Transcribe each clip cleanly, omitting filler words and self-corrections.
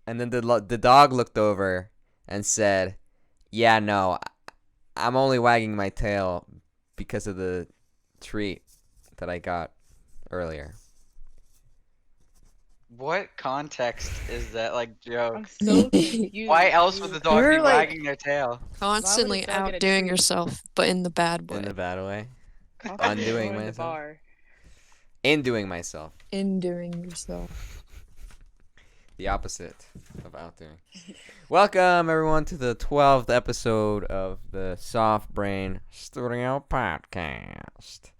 And then the dog looked over and said, "Yeah, no, I'm only wagging my tail because of the treat that I got earlier." What context is that joke? I'm so confused. Why else would the dog You're, be like, wagging their tail? Constantly dog get a outdoing treat? yourself, but in the bad way. In the bad way. Constantly Undoing lowering the myself. bar. Indoing myself. Indoing yourself. The opposite of outdoing. Welcome, everyone, to the 12th episode of the Soft Brain Studio Podcast.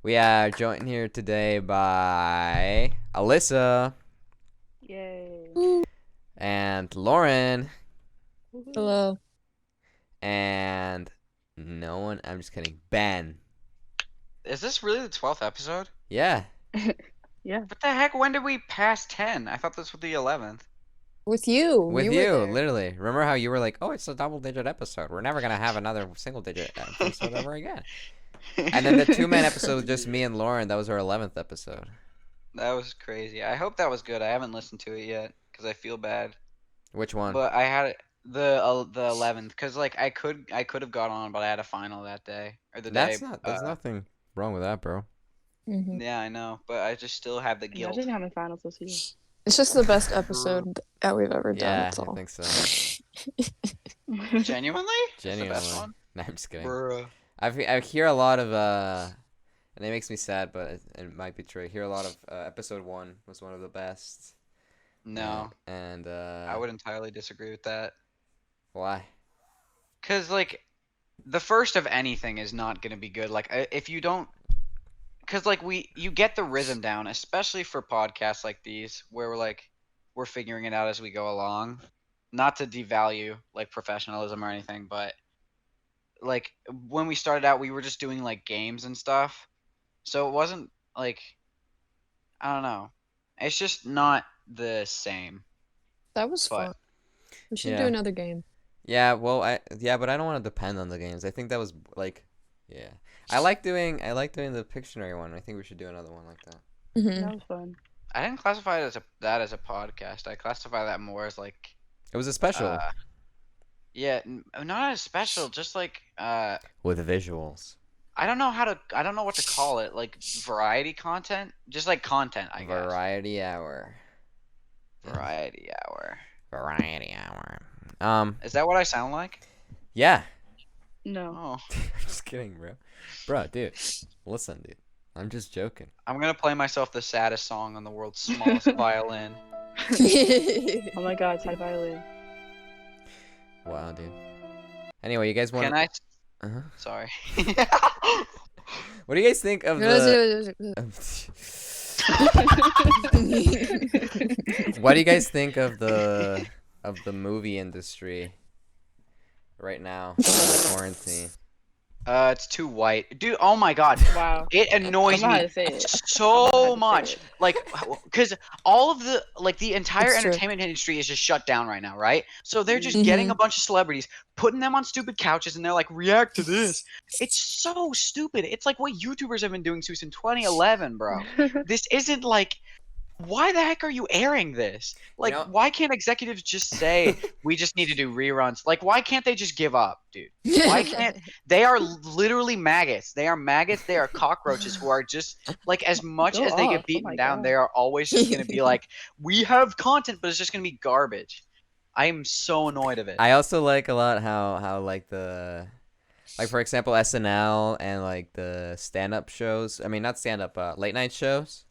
We are joined here today by Alyssa Yay. and Lauren Hello. and no one. I'm just kidding. Ben. Is this really the 12th episode? Yeah. Yeah. What the heck? When did we pass 10? I thought this was the 11th. With you. With you, you, were there. literally. Remember how you were like, "Oh, it's a double-digit episode. We're never gonna have another single-digit episode ever again." And then the two-man episode with just me and Lauren, that was our 11th episode. That was crazy. I hope that was good. I haven't listened to it yet because I feel bad. Which one? But I had the 11th because I could have got on, but I had a final that day or the day. There's nothing wrong with that, bro. Mhm. Yeah, I know, but I just still have the guilt. Imagine having finals this year. It's just the best episode that we've ever done. Yeah, That's all. I think so. Genuinely? It's the Genuinely. best one? No, I'm just kidding. Bruh. I hear a lot of and it makes me sad, but it might be true. I hear a lot of episode 1 was one of the best. No, And I would entirely disagree with that. Why? Cause the first of anything is not gonna be good. If you don't, cause you get the rhythm down, especially for podcasts like these where we're figuring it out as we go along. Not to devalue professionalism or anything, but when we started out, we were just doing games and stuff, so it wasn't I don't know. It's just not the same. That was But- fun. We should Yeah. do another game. Yeah, well, but I don't want to depend on the games. I think that was yeah. I like doing the Pictionary one. I think we should do another one like that. Mhm. That was fun. I didn't classify it that as a podcast. I classify that more as It was a special yeah, not as special, just with visuals. I don't know what to call it, variety content, just content, I guess. Variety hour. Variety hour. Variety hour. Is that what I sound like? Yeah. No. Oh, I'm just kidding, bro. Bro, dude. Listen, dude. I'm just joking. I'm gonna play myself the saddest song on the world's smallest violin. Oh my god, side violin. Wow, dude. Anyway, you guys want? Can I? Uh-huh. Sorry. What do you guys think of the? What do you guys think of the movie industry right now in the quarantine? It's too white, dude. Oh my god. Wow. It annoys I don't know how me to say it. so much. Because all of the entire It's true. entertainment industry is just shut down right now, right? So they're just Mhm. getting a bunch of celebrities, putting them on stupid couches, and they're like, react to this. It's so stupid. It's like what YouTubers have been doing since 2011, bro. This isn't why the heck are you airing this? You know- Why can't executives just say, we just need to do reruns? Why can't they just give up, dude? Why can't they are literally maggots. They are maggots. They are cockroaches who are just as much Go as they off. get Oh beaten my down, God. they are always just gonna be we have content, but it's just gonna be garbage. I am so annoyed of it. I also like a lot how the for example SNL and the stand-up shows. I mean, not stand-up, late night shows.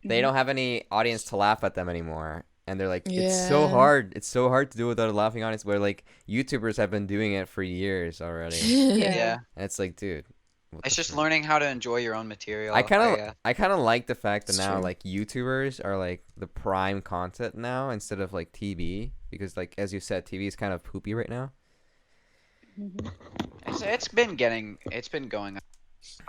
They don't have any audience to laugh at them anymore, and they're it's so Yeah. hard. It's so hard to do without a laughing audience. Where YouTubers have been doing it for years already. yeah, And it's dude. what it's the just frick? learning how to enjoy your own material. I kind of like the fact that It's now true. YouTubers are the prime content now instead of TV, because as you said, TV is kind of poopy right now. it's been going on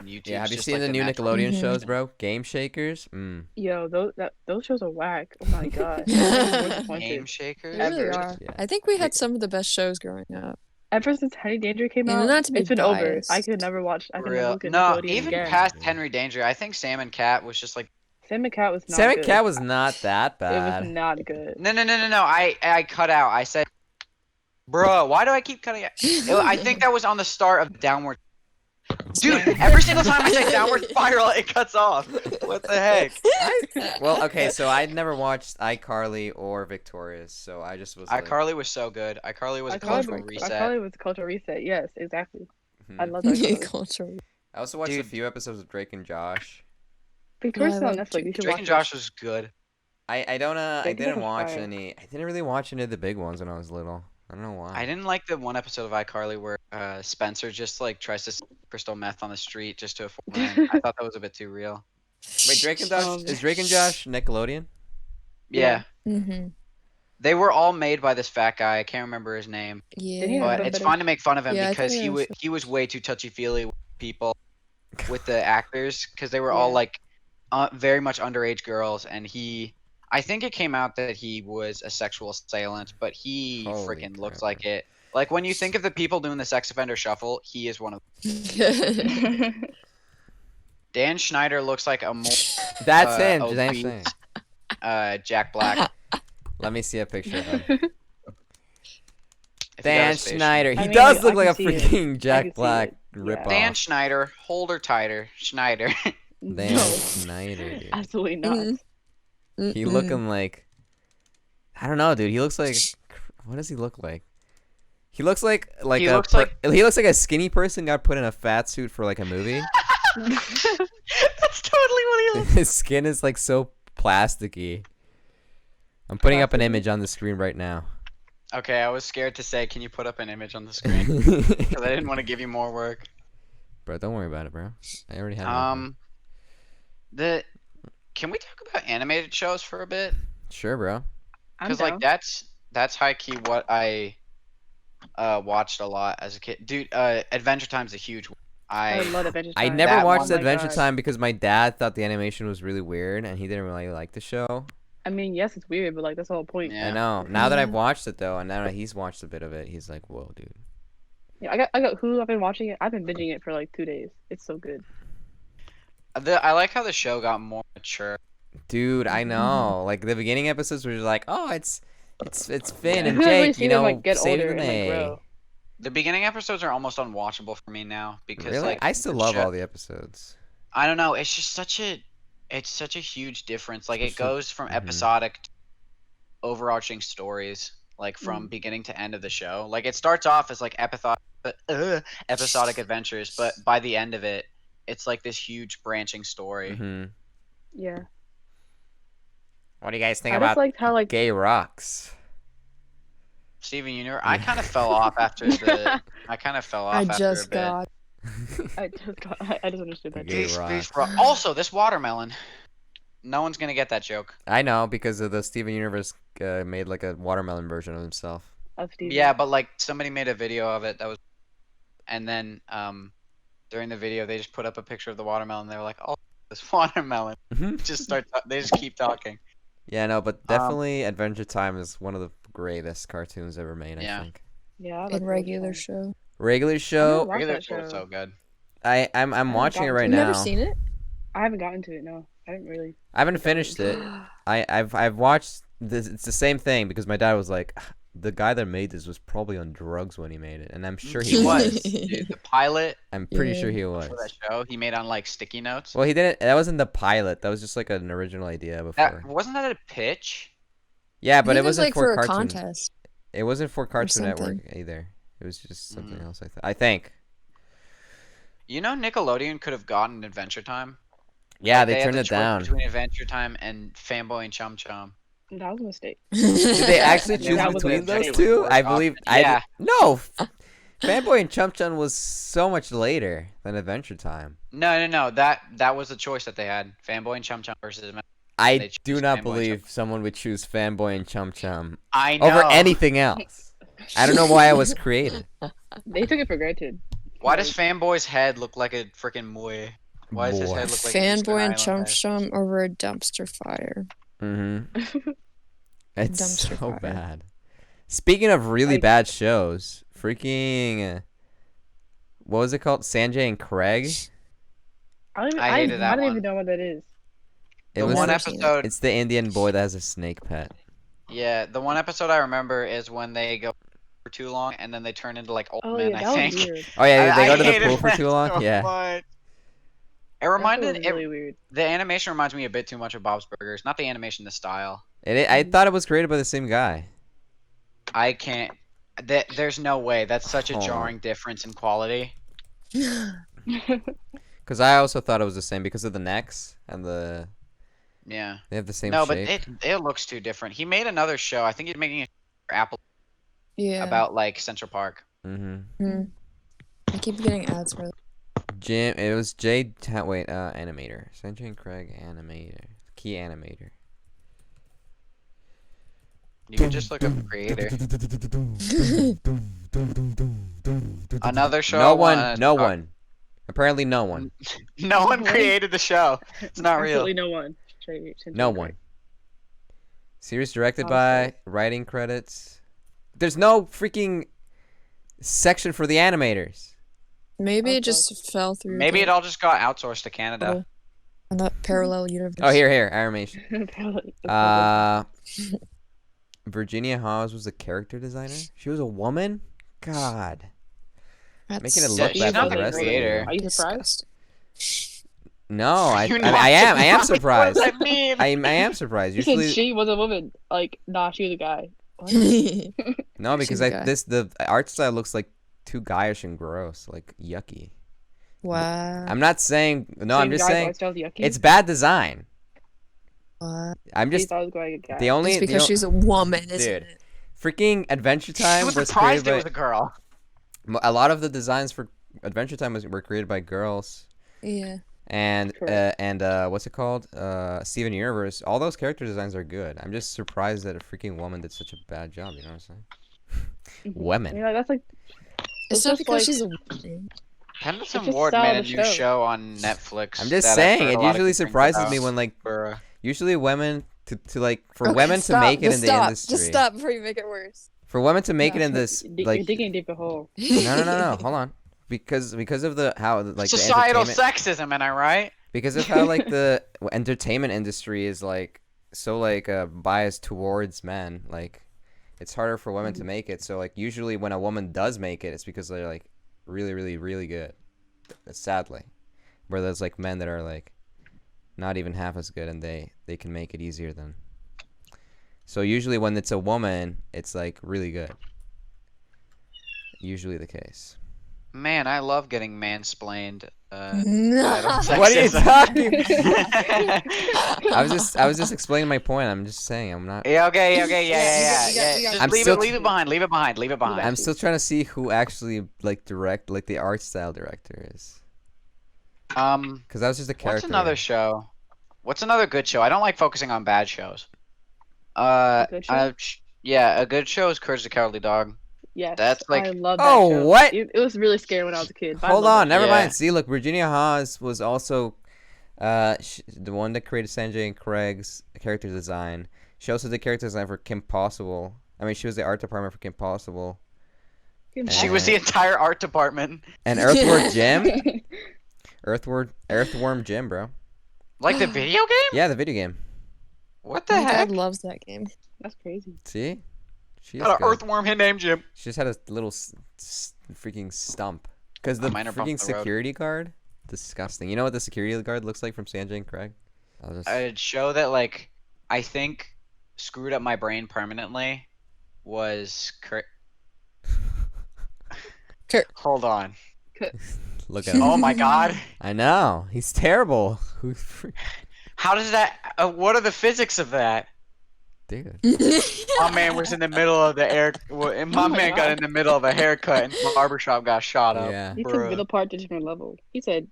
YouTube. Yeah, have you seen the new Nickelodeon shows, bro? Game Shakers. Yo, those shows are whack. Oh my god. I'm more disappointed. Game Shakers? They really Ever. are. Yeah. I think we had some of the best shows growing up. Ever since Henry Danger came Yeah, out, not to be it's been over. biased. I could never watch. I could never Real. look at No, Nickelodeon even again. past Henry Danger, I think Sam and Cat was just Sam and Cat was not Sam good. and Cat was not that It was bad. not good. No. I cut out. I said, "Bruh, why do I keep cutting out?" I think that was on the start of Downward. Dude, every single time I say Downward Spiral, it cuts off. What the heck? Well, okay, so I never watched iCarly or Victorious, so I just was like, iCarly was so good. iCarly was a iCarly cultural was- reset. iCarly was a cultural reset. Yes, exactly. I mhm. love that. show. Culture. I also watched a Dude. few episodes of Drake and Josh. Victoria's I still on love Netflix. You should Drake watch and it. Josh was good. I don't I Drake and Josh didn't was watch fire. any. I didn't really watch any of the big ones when I was little. I don't know why. I didn't like the one episode of iCarly where Spencer just like tries to sell crystal meth on the street just to afford rent. I thought that was a bit too real. Wait, Drake and Josh Um, is Drake and Josh Nickelodeon? Yeah. Mm-hmm. They were all made by this fat guy. I can't remember his name, Didn't he Yeah. have but a it's bit fun to make fun of him Yeah, I because think I he was way too touchy feely with people, with the actors, because they were all Yeah. like very much underage girls, and I think it came out that he was a sexual assailant, but he Holy freaking looked crap. like it. Like when you think of the people doing the sex offender shuffle, he is one of them. it. Dan Schneider looks like a more That's him. obese, That's him. Jack Black. Let me see a picture of him. If you got Dan his face. Schneider. He I mean, does I look like a can see it. freaking I can Jack see Black it. ripoff. Dan Schneider, hold her tighter, Schneider. Dan No, Schneider, dude. absolutely not. Mhm. He looking like, I don't know, dude. He looks like, what does he look like? He looks like He a looks like- he looks like a skinny person got put in a fat suit for like a movie. That's totally what he looks. His skin is like so plasticky. I'm putting up an Plasticky? image on the screen right now. Okay, I was scared to say, can you put up an image on the screen? Because I didn't want to give you more work. Bro, don't worry about it, bro. I already have it. Can we talk about animated shows for a bit? Sure, bro. I'm Because down. like that's high key what I watched a lot as a kid. Dude, Adventure Time's a huge one. I love Adventure I Time. never That watched one- oh my Adventure God. Time because my dad thought the animation was really weird and he didn't really like the show. I mean, yes, it's weird, but like that's the whole point. Yeah. I know. Now that I've Mhm. watched it though, and now that he's watched a bit of it, he's like, "Whoa, dude." Yeah, I got Hulu. I've been watching it. I've been binging it for like 2 days. It's so good. I like how the show got more mature. Dude, I know. Like the beginning episodes were just like, "Oh, it's Finn and I've really Jake, seen you them, know, like, get saving older the and, like, day." grow. The beginning episodes are almost unwatchable for me now because Really? like I still the love show- all the episodes. I don't know. It's just such a huge difference. Like it Especially- goes from Mhm. episodic to overarching stories, like from Mm. beginning to end of the show. Like it starts off as like episodic adventures, but by the end of it, it's like this huge branching story. Hmm. Yeah. What do you guys think I about just liked how like Gay Rocks? Steven Universe. I kind of fell off after the. I kind of fell off I after a just bit. got. I just understood that. Gay too. Rocks. Also, this watermelon. No one's gonna get that joke. I know because of the Steven Universe made like a watermelon version of himself. Of Steven. Yeah, but like somebody made a video of it that was, and then during the video they just put up a picture of the watermelon. They were like, "Oh, this watermelon." Just start. They just keep talking. Yeah, no, but definitely Adventure Time is one of the greatest cartoons ever made. I Yeah. think. Yeah. I like In regular Adventure show. Regular I've show, never watched Regular that show is show. so good. I'm watching it gotten right to You now. never seen it? I haven't gotten to it. No, I didn't really. I haven't finished it. I've watched this. It's the same thing because my dad was like, the guy that made this was probably on drugs when he made it, and I'm sure he He was. was. Dude, the pilot I'm pretty Yeah. sure he was. for that show he made on like sticky notes. Well, he didn't. That wasn't the pilot. That was just like an original idea before. That wasn't that a pitch? Yeah, but I it think was wasn't like for a Cartoon. contest. It wasn't for Cartoon Network something. either. It was just something Mhm. else. I think. You know, Nickelodeon could have gotten Adventure Time. Yeah, Like, they had turned the it choice down. between Adventure Time and Fanboy and Chum Chum. That was a mistake. Did they actually Yeah, choose that was between a those mistake. two? Worst I believe. option. Yeah. No. Fanboy and Chum Chum was so much later than Adventure Time. No. That was the choice that they had. Fanboy and Chum Chum versus Adventure. I They do chose not Fanboy and believe someone would choose Fanboy and Chum Chum I know. over anything else. I don't know why I was created. They took it for granted. Why does Fanboy's head look like a freaking moy? Why does his Boy. head look like an Easter Fanboy and Island Chum head? Chum over a dumpster fire. Mm-hmm. It's Dumpster so fire. bad. Speaking of really Like- bad shows, freaking what was it called? Sanjay and Craig? I don't even, I hated that I don't one. even know what that is. It The was. one Never seen it. episode. It's the Indian boy that has a snake pet. Yeah, the one episode I remember is when they go for too long and then they turn into like old Oh men. yeah, I that think. was weird. Oh yeah, they I go to the hated pool for that too long. so Yeah. much. It That reminded was really weird. the animation reminds me a bit too much of Bob's Burgers. Not the animation, the style. I thought it was created by the same guy. I can't. There's no way. That's such a Hold on. jarring difference in quality. Because I also thought it was the same because of the necks and Yeah. they have the same No, shape. but it looks too different. He made another show. I think he's making a show for Apple Yeah. about like Central Park. Mm-hmm. I keep getting ads for that. Jim, it was animator. Sanjay and Craig, animator. Key animator. You can just look up creator. Another show. No I wanna one. No talk- one. Apparently, no one. No one created the show. It's not real. Absolutely no one. No one. Series directed Honestly. by, writing credits. There's no freaking section for the animators. Maybe Okay. it just fell through. Maybe the- it all just got outsourced to Canada. on that parallel universe. Oh, here, animation. Virginia Hawes was a character designer. She was a woman. God, That's making it Yeah, look she's bad not for the the rest creator. of Are you surprised? disgusting. No, I You're am. not I am surprised. surprised. What does that mean? I am surprised. You said Usually, she was a woman. Like, nah, she was a guy. What? no, because She's a guy. the art style looks like too guyish and gross, like yucky. Wow. I'm not saying no. I'm Same just guy's saying art style's yucky? it's bad design. What? I'm She just thought it was going to guy. the only It's the because o- she's a woman, isn't Dude. it? freaking Adventure She Time was was surprised created it was by a girl. a lot of the designs for Adventure Time were created by girls. Yeah. And Correct. what's it called? Steven Universe. All those character designs are good. I'm just surprised that a freaking woman did such a bad job. You know what I'm saying? Women. Yeah, that's like. It's not just because like- she's a woman. Henderson just Ward style made a of the new show. show on Netflix. I'm just that I've saying. heard It a lot of usually good things surprises about. me when like For, usually women to like for Okay, women to stop. make it Just in the stop. industry. Just stop before you make it worse. For women to make it No. in this You're like digging a deeper hole. no. Hold on. Because of the how like societal the entertainment sexism, am I right? because of how like the entertainment industry is like so like biased towards men, like it's harder for women to make it. So like usually when a woman does make it, it's because they're like really good. Sadly, where there's like men that are like not even half as good, and they can make it easier than. So usually when it's a woman, it's like really good. Usually the case. Man, I love getting mansplained. No. What are you sexism. talking? I was just explaining my point. I'm just saying I'm not. Yeah, okay, yeah. you got- Just I'm leave still- it behind. Leave it behind. I'm still trying to see who actually like the art style director is. Because that was just a character. What's another show? What's another good show? I don't like focusing on bad shows. good show? Yeah, a good show is Courage the Cowardly Dog. Yes. That's like- I love that Oh, show. what? It was really scary when I was a kid. but I Hold loved on, it. never Yeah. mind. See, look, Virginia Hawes was also the one that created Sanjay and Craig's character design. She also did character design for Kim Possible. I mean, she was the art department for Kim Possible. She was the entire art department. And Earthworm Jim? Earthworm Jim, bro. Like the video game? Yeah, the video game. What the My heck? dad loves that game. That's crazy. See? She is Got an good. earthworm hit named Jim. She just had a little freaking stump. Because the Minor bump freaking in the road. security guard? Disgusting. You know what the security guard looks like from Sanjay and Craig? I'll just... A show that like I think screwed up my brain permanently was Hold on. Look at him. Oh my god. I know. He's terrible. How does that what are the physics of that? Dude. My man was in the middle of the air. And my Oh my man got God. in the middle of a haircut, and the barbershop got shot up. Yeah. He took Bruh. middle part to different level. He said,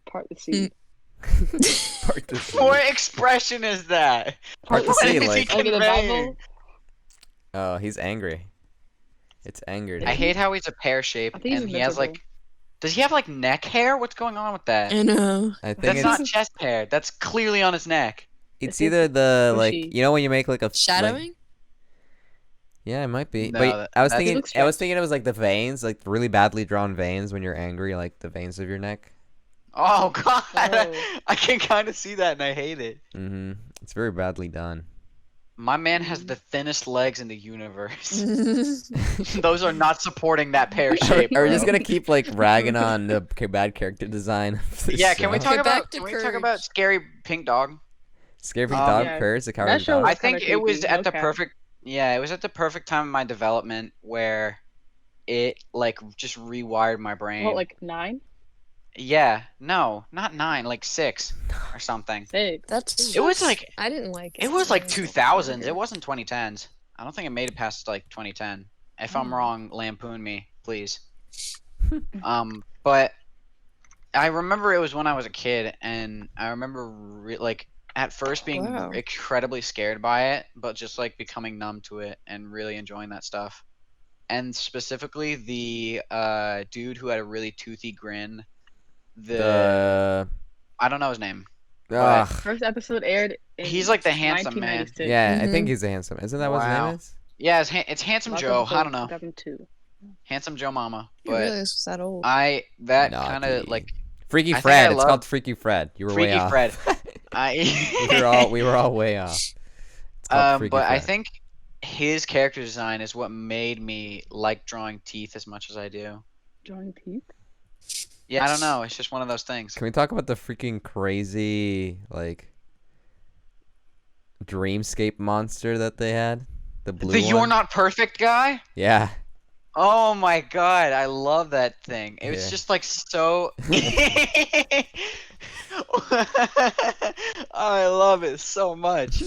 part the sea. Part to see. What expression is that? Hard to What see, is he like- Like in the conveying? Bible? Oh, he's angry. It's angered. I hate how he's a pear shape, I think he's and he has miserable. like. Does he have like neck hair? What's going on with that? I know. I think That's it's not chest hair. That's clearly on his neck. it's It's either the like bushy. you know when you make like a Shadowing? Like, yeah, it might be. No, but I was that's- thinking It looks I was stretched. thinking it was like the veins, like really badly drawn veins when you're angry, like the veins of your neck. Oh God, Oh. I can kind of see that, and I hate it. Mm-hmm. It's very badly done. My man has the thinnest legs in the universe. Those are not supporting that pear Are, shape. are we bro. just gonna keep like ragging on the bad character design of this Yeah, can we show? talk Okay, back about to can we talk about Courage. scary pink dog? Scary Pink Um, Dog, Yeah, Courage, the that Cowardly show Dog? was I think kinda it was creepy, at no the cap. perfect it was at the perfect time in my development where it like just rewired my brain. What, like 9? Yeah, no, not 9, like 6 or something. 6? That's It was just- like I didn't like it was like when I was 2000s. younger. It wasn't 2010s. I don't think it made it past like 2010. If I'm Oh. wrong, lampoon me, please. But I remember it was when I was a kid, and I remember like at first being Wow. incredibly scared by it, but just like becoming numb to it and really enjoying that stuff. And specifically the dude who had a really toothy grin. The I don't know his name. ugh. First episode aired in He's like the handsome man. 1996. Yeah, I think Mhm. he's the handsome. Isn't that what his Wow. name is? Yeah, it's Handsome Last Joe. episode I don't know. 2002. Handsome Joe Mama. I didn't But realize it was that old. that Naughty. kind of like Freaky I think Fred. I It's love called Freaky Fred. You were way Freaky off. Fred. we were all way off. It's called Freaky but I Fred. think his character design is what made me like drawing teeth as much as I do. Drawing teeth? Yeah, I don't know. It's just one of those things. Can we talk about the freaking crazy like dreamscape monster that they had? The blue The one? You're Not Perfect guy? Yeah. Oh my god, I love that thing. It was Yeah. just like so. I love it so much.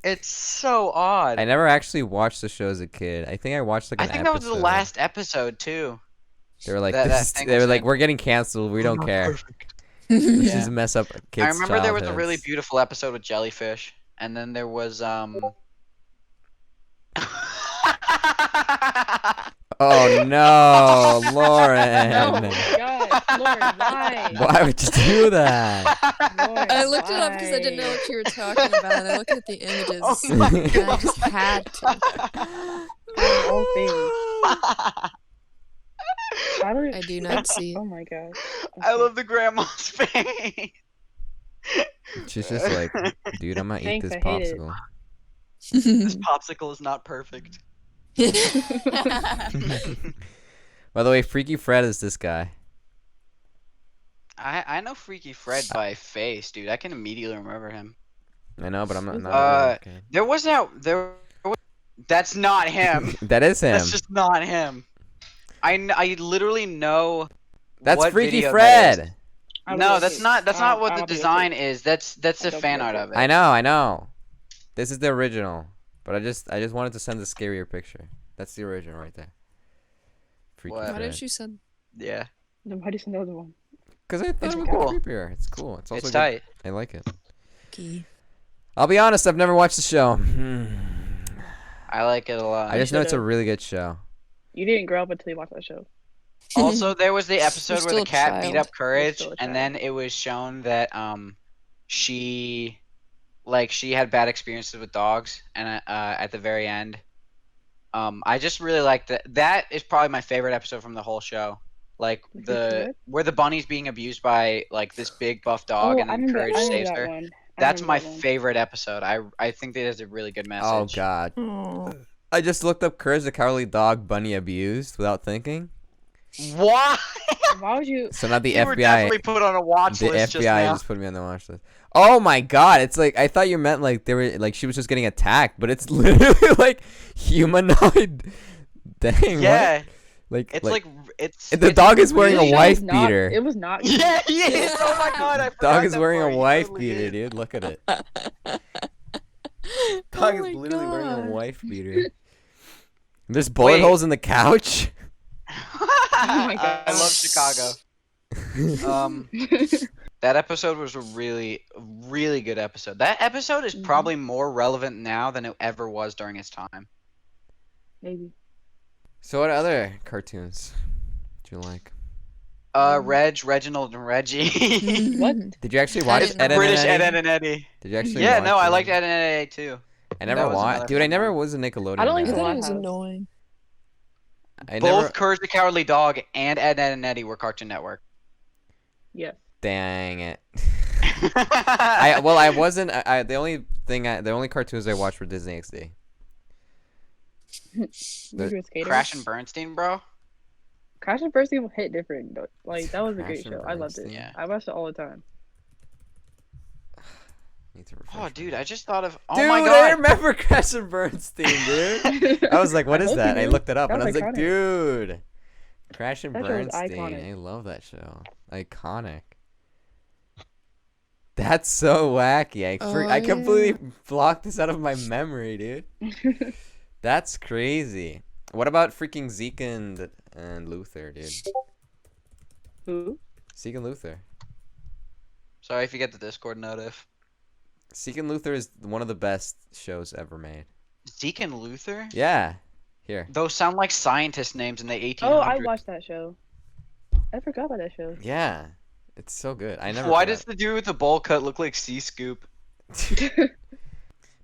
It's so odd. I never actually watched the show as a kid. I think I watched like I an think that was episode. the last episode too. They were like, that this, thing they were was like, in. we're getting canceled. We don't care. Let's Yeah. just mess up kids' I remember there was a really childhoods." beautiful episode with jellyfish, and then there was Oh no, Lauren! Oh my god, Lord, why? Why would you do that? Lord, I looked it up because I didn't know why? what you were talking about. And I looked at the images, Oh my and I God. just had to. All things. Why would- I do not see it. Oh my god. I love the grandma's face. She's just like, dude, I'm gonna eat Thanks, this I hate it. popsicle. This popsicle is not perfect. By the way, Freaky Fred is this guy. I know Freaky Fred by face, dude. I can immediately remember him. I know, but I'm not. Okay. There was that's not him. That is him. That's just not him. I literally know. That's what Freaky video that is. Fred. No, that's not what the I'll be design is. That's the don't fan care. art of it. I know. This is the original, but I just wanted to send a scarier picture. That's the original right there. Freaky What? Why Fred. didn't you send? Yeah, Then why do you send the other one? Because I thought It's it would cool. be creepier. It's cool. It's also it's good. tight. I like it. Key. I'll be honest. I've never watched the show. I like it a lot. I just know it's a should've. really good show. You didn't grow up until you watched that show. Also, there was the episode where still the a cat beat child. up Courage, still a and child. then it was shown that she had bad experiences with dogs, and at the very end, I just really like that. That is probably my favorite episode from the whole show. Like Is it good? where the bunny's being abused by like this big buff dog, and then Courage saves her. One. That's my favorite. favorite episode. I think that is a really good message. Oh God. Oh. I just looked up Courage the Cowardly Dog Bunny Abused without thinking. Why? Why would you? So now the You were FBI. definitely put on a watch The list just FBI now. just put me on the watch list. Oh my God! It's like I thought you meant like they were like she was just getting attacked, but it's literally like humanoid. Dang. Yeah, What? Like it's like it's. the it's dog is wearing really- a wife It was not- beater. It was not. Yeah, he is. Oh my god, I forgot dog is that wearing part. a He wife totally beater, is. dude. Look at it. Dog Oh is my literally wearing a God. wife beater. There's bullet Wait. holes in the couch. my God. I love Chicago. That episode was a really, really good episode. That episode is Mhm. probably more relevant now than it ever was during its time. Maybe. So what other cartoons do you like? Reginald, and Reggie. What? Did you actually I watch didn't Ed, know. and British Eddie? Ed, and Eddie. Did you actually? Yeah, watch no, I them? liked Ed and Eddie too. I never That was watched. another Dude, I fun never one. was a Nickelodeon. I don't guy. I even thought it Laugh was House. annoying. I Both never. Courage the Cowardly Dog and Ed, and Eddie were Cartoon Network. Yes. Dang it. I wasn't. The only cartoons I watched were Disney XD. Maybe it was Skaters. Crash and Bernstein, bro. Crash and Bernstein hit different, but like that was a Crash great and show. I loved it. Bernstein? Yeah. I watched it all the time. Need to refresh Oh, my dude, memory. I just thought of. Oh Dude, my I god. remember Crash and Bernstein, dude. I was like, what I is hope that? you I do. looked it up That and I was was like, iconic. dude. Crash and That show was Bernstein. iconic. I love that show. Iconic. That's so wacky. I Oh, completely blocked this out of my memory, dude. That's crazy. What about freaking Zeke and Luther, dude? Who? Zeke and Luther. Sorry if you get the Discord notif. Zeke and Luther is one of the best shows ever made. Zeke and Luther? Yeah. Here. Those sound like scientist names in the 1800s. Oh, I watched that show. I forgot about that show. Yeah. It's so good. I never Why forgot. does the dude with the bowl cut look like C-Scoop?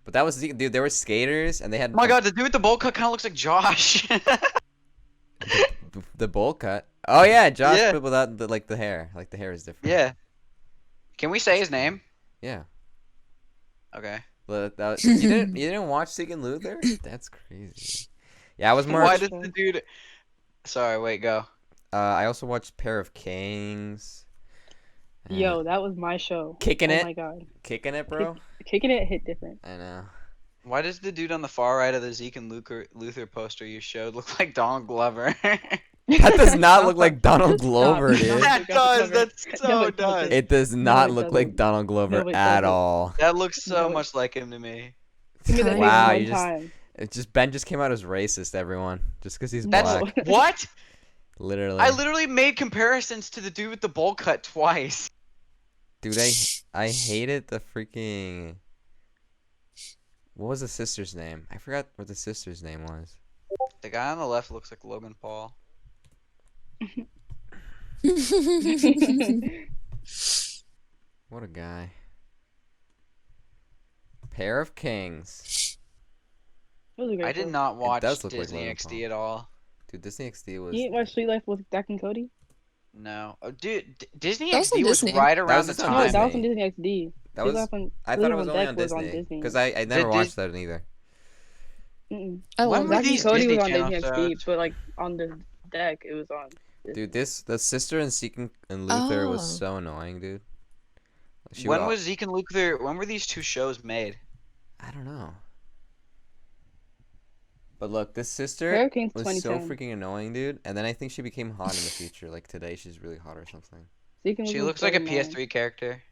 But that was Zeke, dude. There were skaters and they had Oh my god, the dude with the bowl cut kind of looks like Josh. the bowl cut. Oh yeah, Josh, Yeah. but without the hair. Like the hair is different. Yeah. Can we say his name? Yeah. Okay. But you didn't watch Zeke and Luther? That's crazy. Yeah, I was more. Why does the dude? Sorry, wait, go. I also watched Pair of Kings. Yo, that was my show. Kicking Oh It? my god. Kicking it, bro. Kicking It hit different. I know. Why does the dude on the far right of the Zeke and Luther poster you showed look like Donald Glover? That does not look like Donald Glover, Stop. dude. That does. That's No, so it does. doesn't. It does not it look doesn't. like Donald Glover No, it at doesn't. all. That looks so No, it- much like him to me. Give me that Wow, name you one just- time. Ben just came out as racist, everyone, just because he's That's black. what? Literally. I literally made comparisons to the dude with the bowl cut twice. Dude, I hated the freaking. What was the sister's name? I forgot what the sister's name was. The guy on the left looks like Logan Paul. What a guy. Pair of Kings. That was a great I did show. not watch does look like Disney Logan XD Paul. at all. Dude, Disney XD was. You didn't watch Sweet Life with Dak and Cody? No. Oh, dude, Disney That was on XD was Disney. right That around was the just on No, time. that was Disney. on Disney XD. That Sweet was. Life on, I Sweet thought it Life was on only Deck on was on Disney. Disney. Because I never Dis- watched that either. Mm-mm. I When love were Dak that. and these Cody Disney was on Channel Disney XD, shows? but like on the deck, it was on. Dude, the sister and Zeke and Luther was Oh. so annoying, dude. She When would al- was Zeke and Luther? When were these two shows made? I don't know. But look, this sister Hurricanes was so 2010. freaking annoying, dude. And then I think she became hot in the future. Like today, she's really hot or something. She looks like a PS3 character.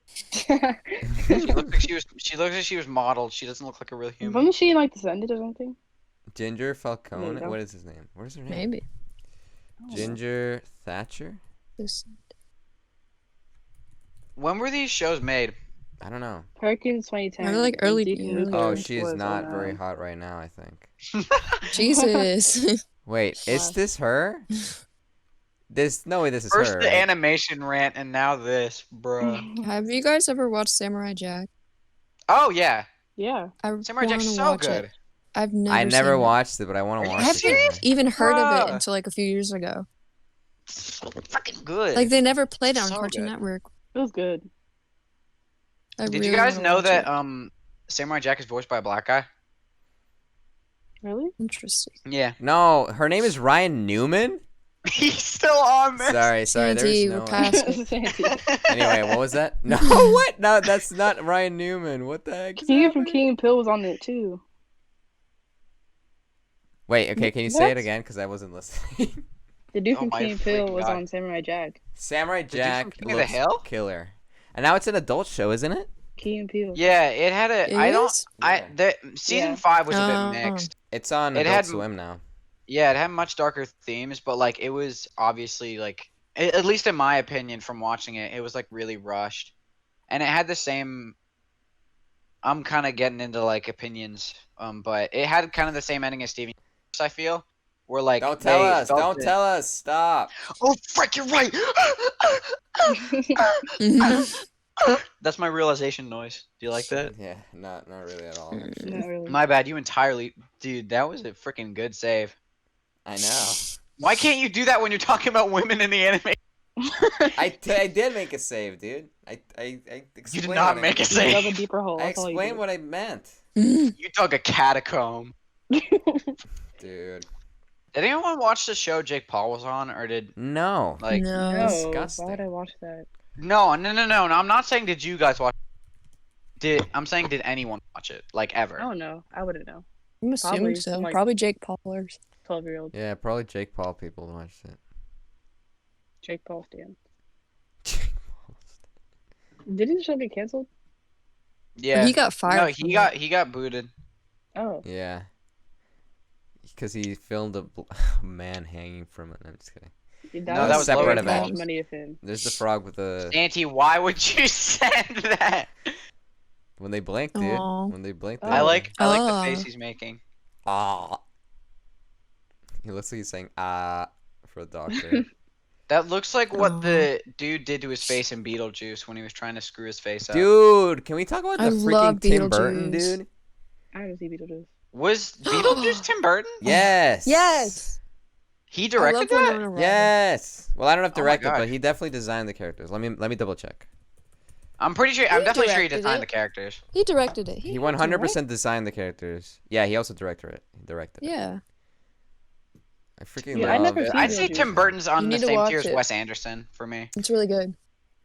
She PS3. looks like she was. She looks like she was modeled. She doesn't look like a real human. Wasn't she in like Descended or something? Ginger Falcone. There you go. What is his name? What is her name? Maybe. Ginger Thatcher. This- When were these shows made? I don't know. Hurricanes 2010. They're, like, and early- Zeke and early- Luther Oh, was she is not on, very hot right now, I think. Jesus. Wait, is Wow. this her? No way, this is First her. the right? animation rant, and now this, bruh. Have you guys ever watched Samurai Jack? Oh yeah, Yeah. I Samurai Jack's wanna so watch good. It. I've never. I never seen it. watched it, but I want Are to you watch Have it. you now. even heard of it Bruh. until like a few years ago? So fucking good. Like they never played it on So Cartoon good. Network. It was good. I Did really you guys wanna know watch that it. Samurai Jack is voiced by a black guy? Really? Interesting. Yeah. No, her name is Ryan Newman. He's still on there. Sorry, there's Sandy, no. we're past it. Sandy. Anyway, what was that? No, what? No, that's not Ryan Newman. What the heck? is Keegan from happening? King and Pill was on it too. Wait, okay, can you say it What? again? Because I wasn't listening. The dude Oh from my King and Pill freaking was God. on Samurai Jack. Samurai dude from Jack King of the looks Hill? killer, and now it's an adult show, isn't it? King and Peele. Yeah, it had a. It I don't. is? I Yeah. the season Yeah. 5 was a Oh. bit mixed. It's on It Adult had- Swim now. Yeah, it had much darker themes, but like it was obviously like at least in my opinion from watching it, it was like really rushed, and it had the same. I'm kind of getting into like opinions, but it had kind of the same ending as Steven. I feel, where like Don't tell they us. felt Don't it- tell us. Stop. Oh frick, you're right. That's my realization noise. Do you like that? Yeah, not really at all. Mm. Actually. Not really. My bad. You entirely, dude. That was a freaking good save. I know. Why can't you do that when you're talking about women in the anime? I did make a save, dude. I You explained did not what make a You save. dug a deeper hole. I That's all you explained did. what I meant, You dug a catacomb. dude. Did anyone watch the show Jake Paul was on, or did No. like? No. No, Disgusting. why would I watch that? No. I'm not saying did you guys watch. I'm saying did anyone watch it like ever? I don't know. I wouldn't know. I'm assuming Probably so. some, like- Probably Jake Paulers. 12-year-old Yeah, probably Jake Paul people watched it. Jake Paul stan. Jake Paul. Didn't the show get canceled? Yeah. He got fired. No, from he got booted. Oh. Yeah. Because he filmed a man hanging from it. I'm just kidding. No, that was separate Logan event. Paul. Money of him. There's the frog with the Auntie, why would you send that? when they blink, dude. Aw. When they blink. Oh. I like Ah. the face he's making. Ah. He looks like he's saying ah for a doctor. That looks like what Aw. the dude did to his face in Beetlejuice when he was trying to screw his face up. Dude, can we talk about I the love freaking Tim Burton, Beetlejuice. dude? I haven't seen Beetlejuice. Was Beetlejuice Tim Burton? Yes. Yes. He I directed love that? Winona Ryder. Yes. Well, I don't know if Oh my directed, God. but he definitely designed the characters. Let me double check. I'm definitely sure he directed designed it. the characters. He directed it. He had to, 100% designed the characters. Yeah, he also directed it. He directed right? it. Yeah. I freaking Yeah, I love never it. seen I'd say Beetlejuice. Tim Burton's on You the need to same watch tier as it. Wes Anderson for me. It's really good.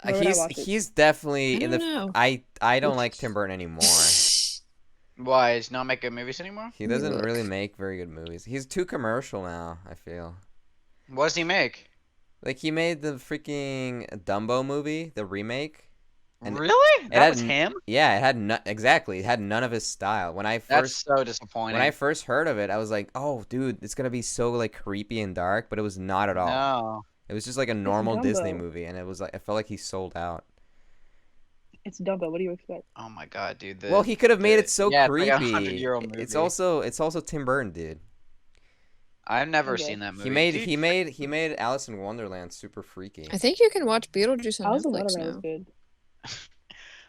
Where would I watch it? He's definitely I in don't the know. I don't like Tim Burton anymore. Why? Does he not make good movies anymore? He doesn't Look. really make very good movies. He's too commercial now, I feel. What does he make? Like he made the freaking Dumbo movie, the remake. And Really? it That had was him? Yeah, it had exactly. It had none of his style. When I That's first so disappointing. when I first heard of it, I was like, "Oh, dude, it's gonna be so like creepy and dark," but it was not at all. No. It was just like a normal Disney Dumbo. movie, and it was like I felt like he sold out. It's Dumbo. What do you expect? Oh my god, dude. Well, he could have made it so yeah, creepy. It's like a 100-year-old It's movie. also Tim Burton, dude. I've never Okay. seen that movie. He made Alice in Wonderland super freaky. I think you can watch Beetlejuice I on was Netflix that was now. good.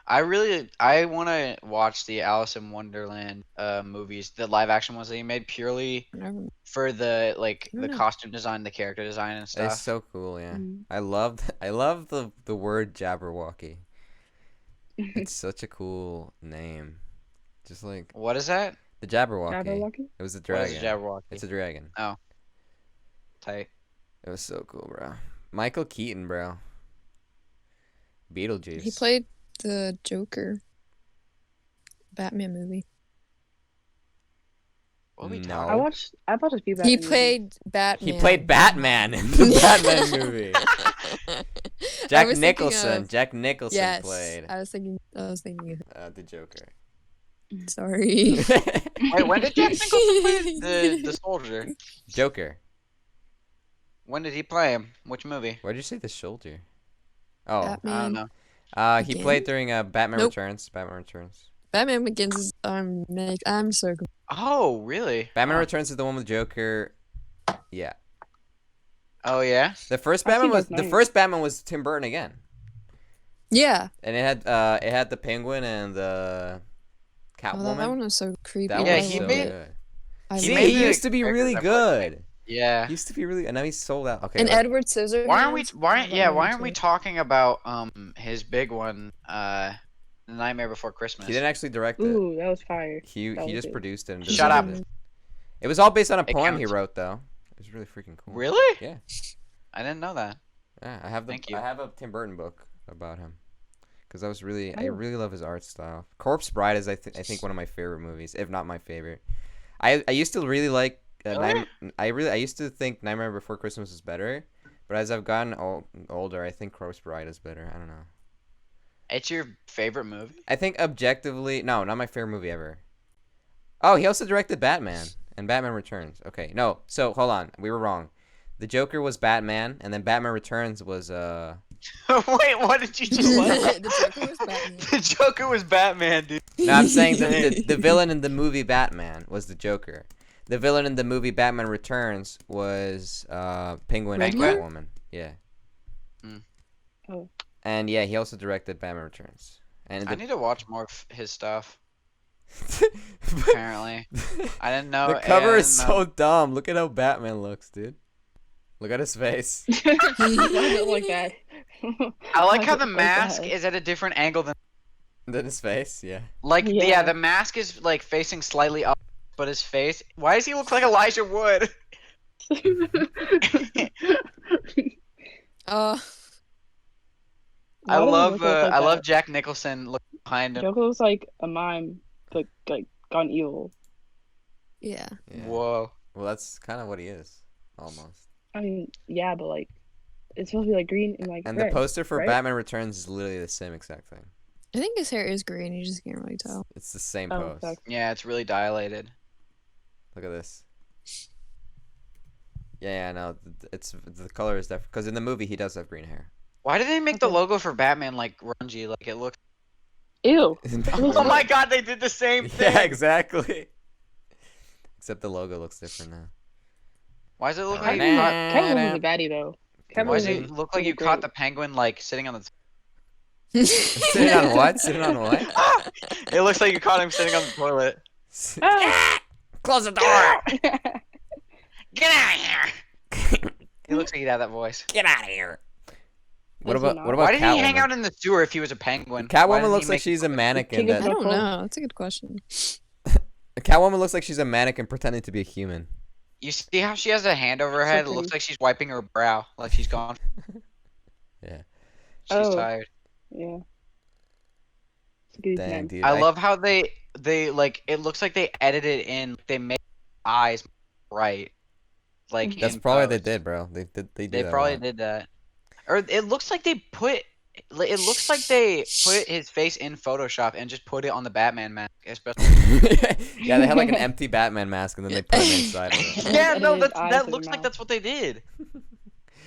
I want to watch the Alice in Wonderland movies, the live action ones that he made purely Never- for the I don't the know. costume design, the character design and It's stuff. so cool, yeah. Mhm. I love the word Jabberwocky. It's such a cool name. Just like What is that? the Jabberwocky. Jabberwocky? It was a What is dragon. a Jabberwocky? It's a dragon. Tight. It was so cool, bro. Michael Keaton, bro. Beetlejuice. He played the Joker. Batman movie. What are we No. talking I about? watched a few He Batman movies. played Batman. He played Batman in the Batman movie. I Jack was thinking Nicholson. of- Jack Nicholson Yes. played I was thinking the Joker. sorry. Wait, when did Jack Nicholson play the soldier? Joker. When did he play him? Which movie? Why'd you say the shoulder? Oh, Batman. I don't know. he Again? played during Batman Nope. Returns. Batman Returns. Batman Begins is I'm so confused. Oh, really? Batman Oh. Returns is the one with Joker. Yeah. Oh yeah. The first I've Batman seen was those the names. first Batman was Tim Burton again, Yeah. and it had the Penguin and the Oh, Catwoman. that one was so creepy. That Yeah, one was he so made- good. I See, made he the used to be really characters I like. good. Yeah. He used to be really, and now he's sold out. Okay. And let- Edward Scissorhands. Why aren't we? Why? I Yeah. love Why him aren't we too. talking about his big one? The Nightmare Before Christmas. he didn't actually direct it. Ooh, that was fire. He That was just good. produced it. And Shut up. designed it. It was all based on a It poem he counts. wrote, though. It was really freaking cool. Really? Yeah. I didn't know that. Yeah, I have Thank you. I have a Tim Burton book about him, because I Oh. really love his art style. Corpse Bride is I think one of my favorite movies, if not my favorite. I used to really like. Really? I used to think Nightmare Before Christmas is better, but as I've gotten older, I think Corpse Bride is better. I don't know. It's your favorite movie? I think objectively, no, not my favorite movie ever. Oh, he also directed Batman and Batman Returns. Okay, no, so hold on, we were wrong. The Joker was Batman, and then Batman Returns was Wait, what did you just say? The Joker was Batman. The Joker was Batman, dude. No, I'm saying the villain in the movie Batman was the Joker. The villain in the movie Batman Returns was Penguin and Riddler? Catwoman. Yeah. Oh. And yeah, he also directed Batman Returns. And I need to watch more of his stuff. Apparently, I didn't know. the cover I is didn't know. so dumb. Look at how Batman looks, dude. Look at his face. Why is it like that? I like Why how is the it like mask that? is at a different angle than Then his face, yeah. Yeah. the mask is like facing slightly up, but his face. Why does he look like Elijah Wood? Uh, Why does it look like I that? love Jack Nicholson looking behind him. Joker looks like a mime, but like gone evil. yeah. Yeah. Whoa. Well, that's kind of what he is, almost. I mean, yeah, but like, it's supposed to be like green and like And red, the poster for right? Batman Returns is literally the same exact thing. I think his hair is green. You just can't really tell. It's the same Oh, pose. fuck. Yeah, it's really dilated. Look at this. Yeah, no, it's the color is different because in the movie he does have green hair. Why did they make the Okay. logo for Batman like grungy? Like it looks. Ew. Oh my God, they did the same thing. Yeah, exactly. Except the logo looks different now. Why does it look Oh, like you man. caught? Catwoman's a baddie though. Why does Catwoman's it look like you caught the penguin like sitting on the? Sitting on what? Sitting on what? It looks like you caught him sitting on the toilet. Ah! Close the door! Get out of here! It looks like he'd have that voice. Get out of here! What Does he about not? what about Why did Catwoman? he hang out in the sewer if he was a penguin? Why Catwoman didn't looks he like make- she's a mannequin. King of I That don't know. That's a good question. Catwoman looks like she's a mannequin pretending to be a human. You see how she has a hand over her So head? It pretty. looks like she's wiping her brow, like she's gone. Yeah. She's Oh. tired. Yeah. Look at these Dang, men. dude. I love how they like. It looks like they edited in. They made eyes right. Like That's in probably what they post. did, bro. They do They that a probably lot. did that. Or it looks like they put. It looks like they put his face in Photoshop and just put it on the Batman mask. Especially. Yeah, they had like an empty Batman mask and then they put him inside of it. Yeah, no, Edited eyes that for looks the like mouth. that's what they did.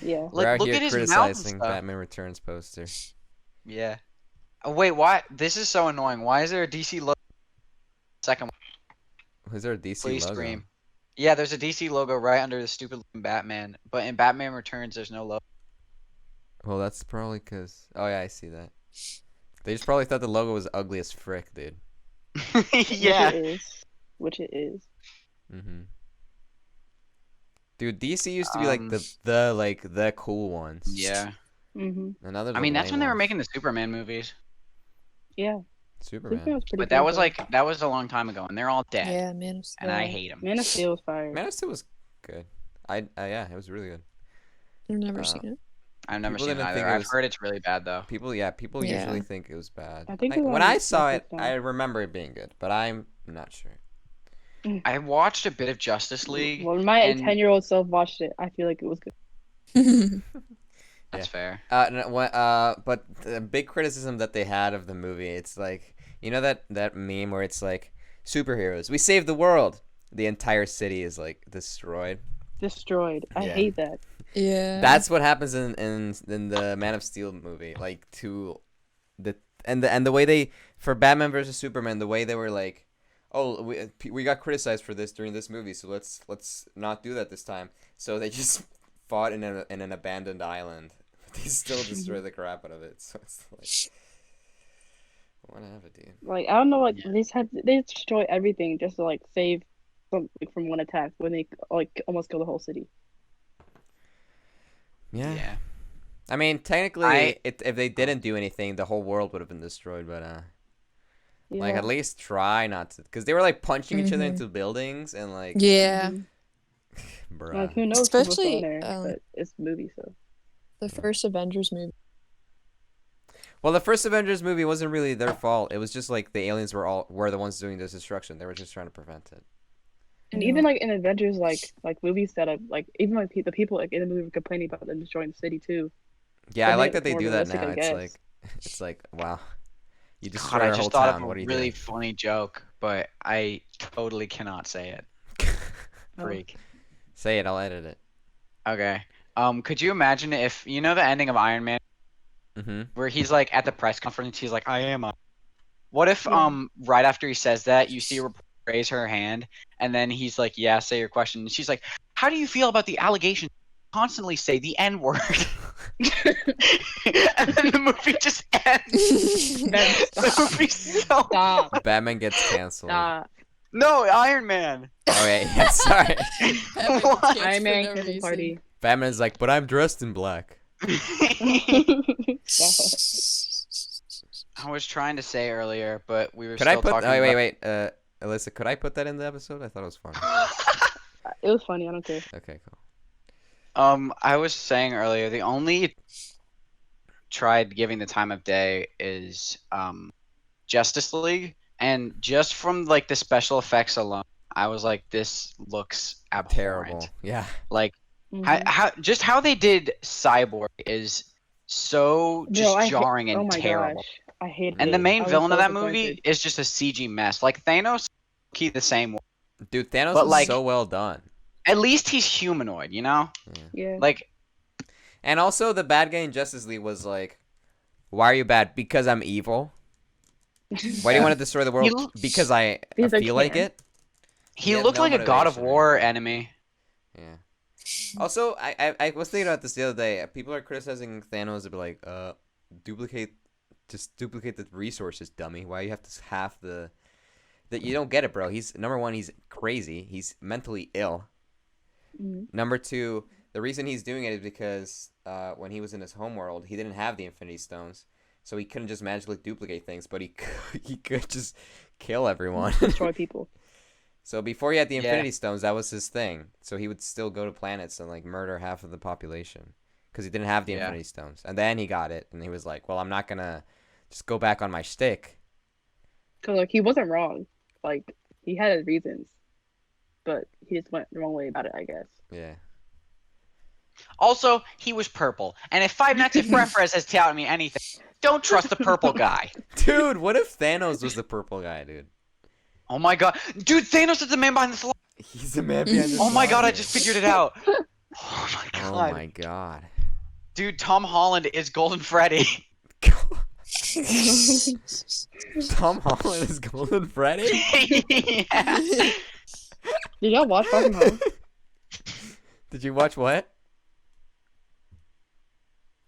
Yeah. We're out Look here at his mouth and criticizing stuff. Batman Returns poster. Yeah. Oh, wait, why? This is so annoying. Why is there a DC logo? Second one, Is there a DC please logo? scream. Yeah, there's a DC logo right under the stupid looking Batman, but in Batman Returns, there's no logo. Well, that's probably because. Oh yeah, I see that. They just probably thought the logo was ugly as frick, dude. Yeah. Which it is. Mm-hmm. Dude, DC used to be like the cool ones. Yeah. Mm-hmm. And now they're I mean, the that's lame when they were ones. making the Superman movies. Yeah. Superman. Superman was pretty But that cool, was though. that was a long time ago, and they're all dead, Yeah, man. Of and I Yeah. hate them. Man of Steel was fire. Man of Steel was good. Yeah, it was really good. I've never Uh, seen it. I've never People seen it didn't either. think it I've was- heard it's really bad though. People Yeah. usually think it was bad. I think Like, it was when on I saw it, Netflix now. I remember it being good, but I'm not sure. I watched a bit of Justice League. When my and- 10-year-old self watched it, I feel like it was good. That's fair. But the big criticism that they had of the movie, it's like, you know that meme where it's like, superheroes, we saved the world. The entire city is like destroyed. Destroyed. I Yeah. hate that. Yeah. That's what happens in the Man of Steel movie. Like the way they for Batman versus Superman, the way they were like, oh, we got criticized for this during this movie, so let's not do that this time. So they just fought in an abandoned island. They still destroy the crap out of it. So it's like, whatever, dude. Like, I don't know, like, Yeah. they destroy everything just to, like, save from one attack when they, like, almost kill the whole city. Yeah. Yeah. I mean, technically, I- if they didn't do anything, the whole world would have been destroyed. But Yeah. like, at least try not to, because they were like punching each other Mhm. into buildings and like, Yeah. Mhm. bruh. Like, who knows who was Especially, on there, um, but it's a movie, so. The first Avengers movie. Well, the first Avengers movie wasn't really their fault. It was just like the aliens were the ones doing this destruction. They were just trying to prevent it. And Yeah. even, like, in Avengers, like movies that are, like, even, like, the people, like, in the movie were complaining about them destroying the city, too. Yeah, But I like they- that they more do that realistic, now. I It's guess. like, it's like, wow, you God, destroy I our whole just thought town. of What are a you really doing? funny joke, but I totally cannot say it. Oh. Freak. Say it. I'll edit it. Okay. Could you imagine if you know the ending of Iron Man Mm-hmm. where he's like at the press conference, he's like, "I am." What if Yeah. right after he says that, you see her raise her hand, and then he's like, "Yeah, say your question." And she's like, "How do you feel about the allegation? Constantly say the N word." And then the movie just ends. Ben, The stop. movie's so Stop. Batman gets canceled. Stop. No, Iron Man. Oh yeah, yeah. Sorry. What? Iron Man cancel party. Batman is like, but I'm dressed in black. I was trying to say earlier, but we were Could I still put? talking Oh, about. wait. Alyssa, could I put that in the episode? I thought it was funny. It was funny. I don't care. Okay, cool. I was saying earlier, the only tried giving the time of day is Justice League, and just from like the special effects alone, I was like, this looks abhorrent. Terrible. Yeah. Like Mhm. how they did Cyborg is so just Bro, jarring oh and my terrible. gosh, I hated And it. the main I was villain so of that disappointed. movie is just a CG mess. Like Thanos, keep the same way. Dude, Thanos But, was like- so well done. At least he's humanoid, you know? Yeah. Like, And also, the bad guy in Justice League was like, why are you bad? Because I'm evil. Why do you want to destroy the world? l- Because I Because I feel like can. it. he had looked no like a God of motivation. War enemy. Yeah. Also, I was thinking about this the other day. People are criticizing Thanos to be like, just duplicate the resources, dummy. Why you have to half the... That you don't get it, bro. He's number one. He's crazy. He's mentally ill. Mhm. Number two, the reason he's doing it is because when he was in his homeworld, he didn't have the Infinity Stones, so he couldn't just magically duplicate things. But he could just kill everyone. Destroy people. So before he had the Yeah. Infinity Stones, that was his thing. So he would still go to planets and like murder half of the population because he didn't have the Yeah. Infinity Stones. And then he got it, and he was like, "Well, I'm not gonna just go back on my shtick." Cause like he wasn't wrong. Like he had his reasons, but he just went the wrong way about it, I guess. Yeah. Also, he was purple. And if Five Nights at Freddy's has taught me anything, don't trust the purple guy. Dude, what if Thanos was the purple guy, dude? Oh my god. Dude, Thanos is the man behind this lie. He's the man behind this. Oh my god, I lie. just figured it out. Oh my Oh god. my god. Dude, Tom Holland is Golden Freddy. Tom Holland is Golden Freddy? Yeah. Did y'all watch Far From Home? Did you watch what?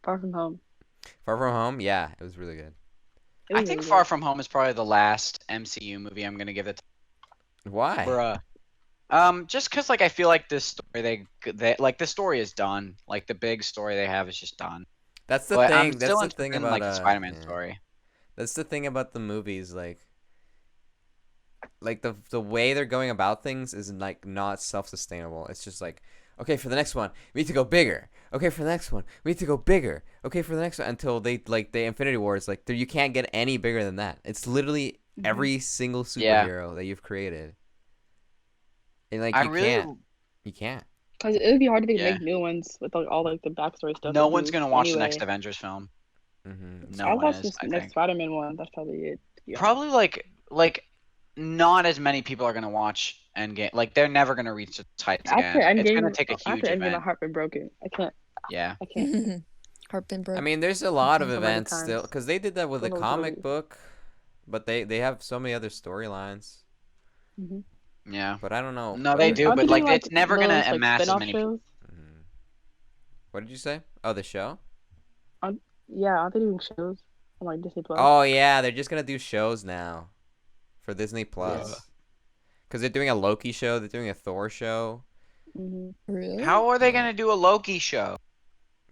Far From Home. Far From Home? Yeah, it was really good. It I was think really Far good. From Home is probably the last MCU movie I'm gonna give it. Why? Bruh. Just cause like I feel like this story they like the story is done. Like the big story they have is just done. That's the But thing. I'm That's still the thing interested in about like the Spider-Man yeah. story. That's the thing about the movies, like the way they're going about things is like not self-sustainable. It's just like, okay, for the next one, we need to go bigger. Okay, for the next one, we need to go bigger. Okay, for the next one, until they like the Infinity War is like, you can't get any bigger than that. It's literally every single Yeah. superhero that you've created, and like I you really can't. Cause it would be hard to Yeah. make new ones with like all like the backstory stuff. no they one's do gonna watch the anyway. next Avengers film. Mm-hmm. No I'll one watch is, this I next think. Spider-Man one. That's probably it. to be honest. Probably like not as many people are gonna watch Endgame. Like they're never gonna reach the heights After again. It's Endgame, gonna take a huge after Endgame, my event. heart been broken. I can't. Yeah. I can't. Heart been broke. I mean, there's a lot of So many events still, times. because they did that with the So many comic stories. book, but they have so many other storylines. Mm-hmm. Yeah. But I don't know. No, they do, Aren't but doing, like it's never gonna those, like, amass as spin-off many. shows? Mhm. What did you say? Oh, the show? Yeah, aren't they doing shows on like Disney Plus? Oh yeah, they're just gonna do shows now for Disney Plus. Yeah. Because they're doing a Loki show, they're doing a Thor show. Mm-hmm. Really? How are they gonna do a Loki show?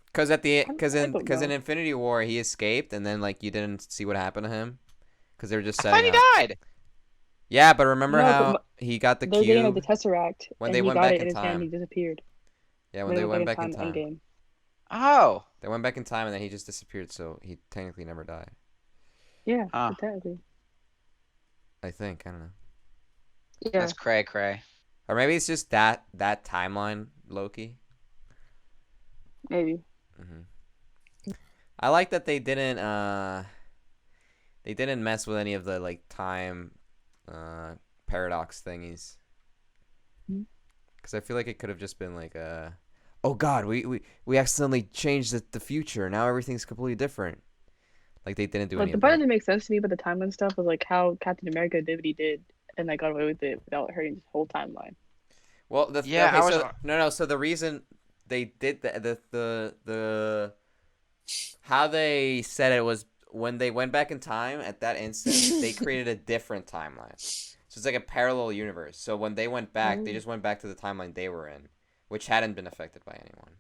Because I don't in know. Infinity War he escaped, and then like you didn't see what happened to him. Because they were just I thought setting he up. died. Yeah, but remember No, but how he got the They're getting like cube? the Tesseract, when and they he went got back it in in his hand. time. He disappeared. Yeah, when they went back in time. Endgame. Oh. They went back in time, and then he just disappeared, so he technically never died. Yeah, Ah. technically. I think, I don't know. Yeah. That's cray cray. Or maybe it's just that timeline Loki. Maybe. I like that they didn't mess with any of the like time paradox thingies. Mhm. Because I feel like it could have just been like oh god, we accidentally changed the future. Now everything's completely different. Like they didn't do Like any the of part that that. didn't make sense to me, but the timeline stuff was like how Captain America did what he did, and like got away with it without hurting his whole timeline. Well, Yeah, okay, I was- so no. So the reason they did the how they said it was when they went back in time at that instant, they created a different timeline. So it's like a parallel universe. So when they went back, they Oh. just went back to the timeline they were in, which hadn't been affected by anyone.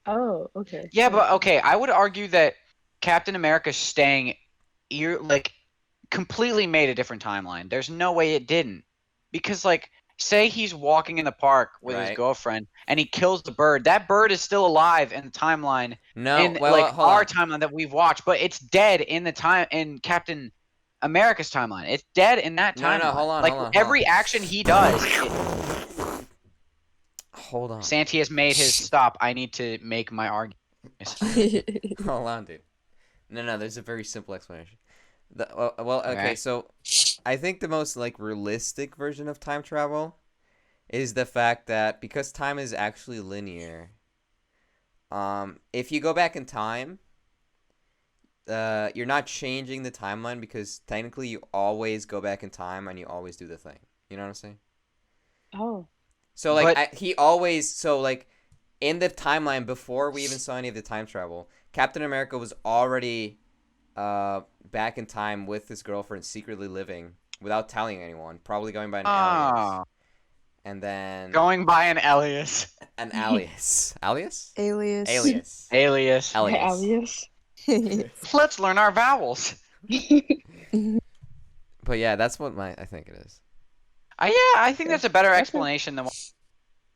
Oh, okay. Yeah, but okay, I would argue that Captain America staying completely made a different timeline. There's no way it didn't. Because like say he's walking in the park with his Right. girlfriend and he kills the bird. That bird is still alive in the timeline No, in well, hold our on. timeline that we've watched, but it's dead in Captain America's timeline. It's dead in that No, timeline. no, hold on, Like hold on, hold every on. action he does, Hold on. Santi has made his stop. I need to make my argument. Hold on, dude. No, there's a very simple explanation. Okay, Okay. so I think the most like realistic version of time travel is the fact that because time is actually linear, if you go back in time, you're not changing the timeline because technically you always go back in time and you always do the thing. You know what I'm saying? Oh. So like But- he always like in the timeline before we even saw any of the time travel, Captain America was already back in time with his girlfriend secretly living without telling anyone, probably going by an alias. Oh, And then going by an alias. an alias. Alias? Alias. Alias. Alias. Alias. Let's learn our vowels. But yeah, that's what I think it is. Yeah, I think that's a better That's a- explanation than what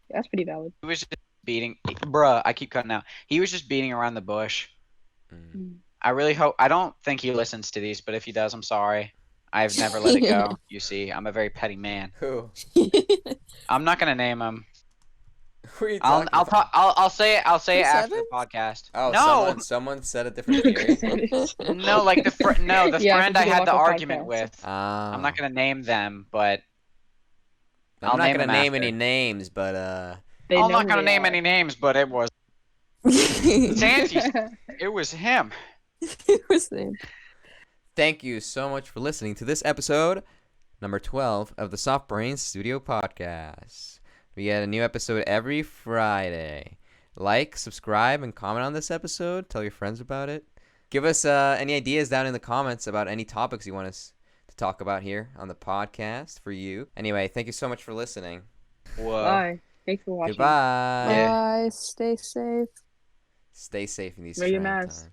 That's pretty valid. he was just beating. Bruh, I keep cutting out. He was just beating around the bush. Mm. I really hope. I don't think he listens to these, but if he does, I'm sorry. I've never let it go. You see, I'm a very petty man. Who? I'm not gonna name him. Who are you I'll talking I'll about? talk. I'll say it. I'll say it Chris after the Evans? podcast. Oh, No, someone said a different theory. no, like the the Yeah, friend 'cause I you had watch the a argument podcast. with. I'm not gonna name them, but I'm I'll not name gonna him name after. any names, but They I'm know not who gonna they name are. any names, but it was Santi. It was him. What's his name? thank you so much for listening to this episode, number 12 of the Soft Brain Studio Podcast. We get a new episode every Friday. Like, subscribe, and comment on this episode. Tell your friends about it. Give us any ideas down in the comments about any topics you want us to talk about here on the podcast for you. Anyway, thank you so much for listening. Whoa. Bye. Thanks for watching. Goodbye. Yeah. Bye. Stay safe. Stay safe in these Wear your trying mask. times.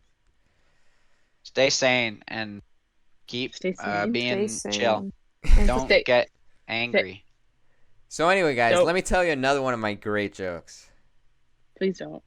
Stay sane and keep Stay sane. being Stay chill. sane. Don't Stay- get angry. So anyway, guys, So- let me tell you another one of my great jokes. Please don't.